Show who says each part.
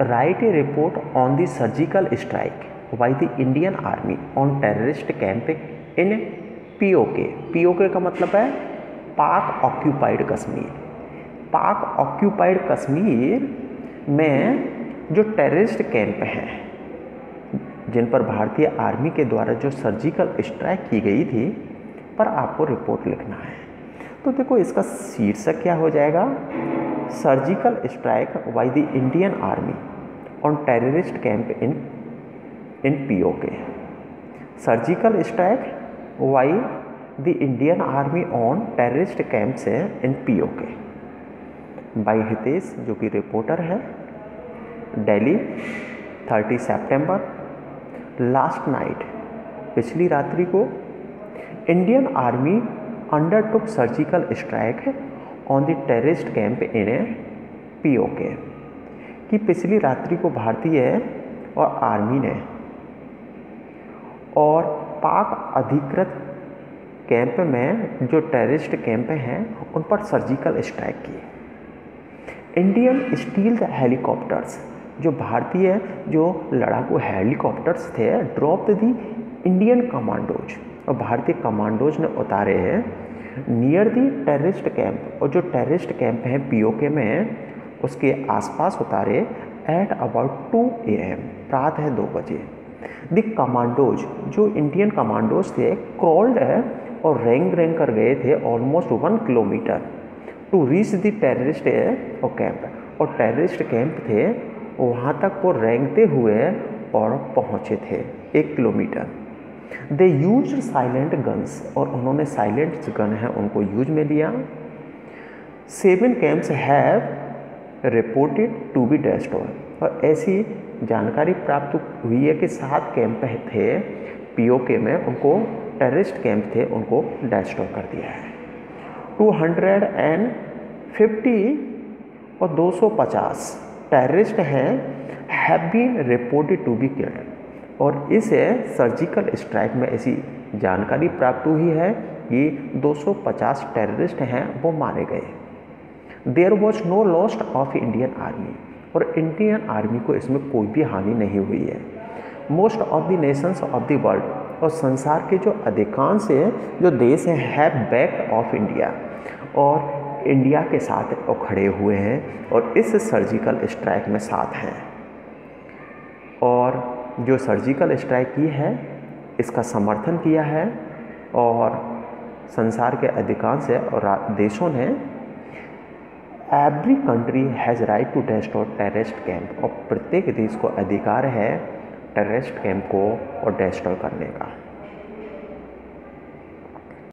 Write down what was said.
Speaker 1: Right A report on the surgical strike by the Indian army on terrorist camp in PoK. PoK का मतलब है पाक occupied Kashmir. पाक occupied Kashmir में जो टेररिस्ट कैंप हैं जिन पर भारतीय आर्मी के द्वारा जो सर्जिकल स्ट्राइक की गई थी पर आपको रिपोर्ट लिखना है। तो देखो इसका शीर्षक क्या हो जाएगा, surgical strike by the Indian army on terrorist camp in PoK. Surgical strike by the Indian army on terrorist camps in PoK by Hitesh, जो कि रिपोर्टर है, दिल्ली 30 सितंबर। लास्ट नाइट, पिछली रात्रि को, Indian army undertook surgical strike on the terrorist camp in PoK. कि पिछली रात्रि को भारतीय और आर्मी ने और पाक अधिकृत कैंप में जो टेररिस्ट कैंप हैं उन पर सर्जिकल स्ट्राइक की। इंडियन स्टील्ड हेलीकॉप्टर्स, जो भारतीय जो लड़ाकू हेलीकॉप्टर्स थे, ड्रॉप्ड दी इंडियन कमांडोज, और भारतीय कमांडोज ने उतारे हैं नियर दी टेररिस्ट कैंप, और जो टेररिस्ट कैंप हैं पीओके में उसके आसपास उतारे एट अबाउट 2 AM, प्रातः 2 बजे। द कमांडोज, जो इंडियन कमांडोज थे, क्रॉल्ड है और रेंग कर गए थे almost 1 kilometre to reach the terrorist camp, और टेररिस्ट कैंप थे वहाँ तक वो रेंगते हुए और पहुँचे थे 1 किलोमीटर। दे यूज साइलेंट गन्स, और उन्होंने साइलेंट गन है उनको यूज में लिया। 7 camps have reported to be destroyed, और ऐसी जानकारी प्राप्त हुई है कि 7 कैंप थे पीओके में, उनको टेररिस्ट कैंप थे उनको डिस्ट्रॉय कर दिया है। 250 और 250 टेररिस्ट हैं have been reported to be killed, और इस सर्जिकल स्ट्राइक में ऐसी जानकारी प्राप्त हुई है कि 250 टेररिस्ट हैं वो मारे गए। There was no loss of Indian army, और इंडियन आर्मी को इसमें कोई भी हानि नहीं हुई है। Most of the nations of the world, और संसार के जो अधिकांश जो देश हैं हैव बैक ऑफ इंडिया, और इंडिया के साथ वो खड़े हुए हैं और इस सर्जिकल स्ट्राइक में साथ हैं। और जो सर्जिकल स्ट्राइक की है इसका समर्थन किया है, और संसार के अधिकांश और देशों ने every country has right to destroy terrorist camp, और प्रत्येक देश को अधिकार है टेररिस्ट कैंप को और डिस्ट्रॉय करने का।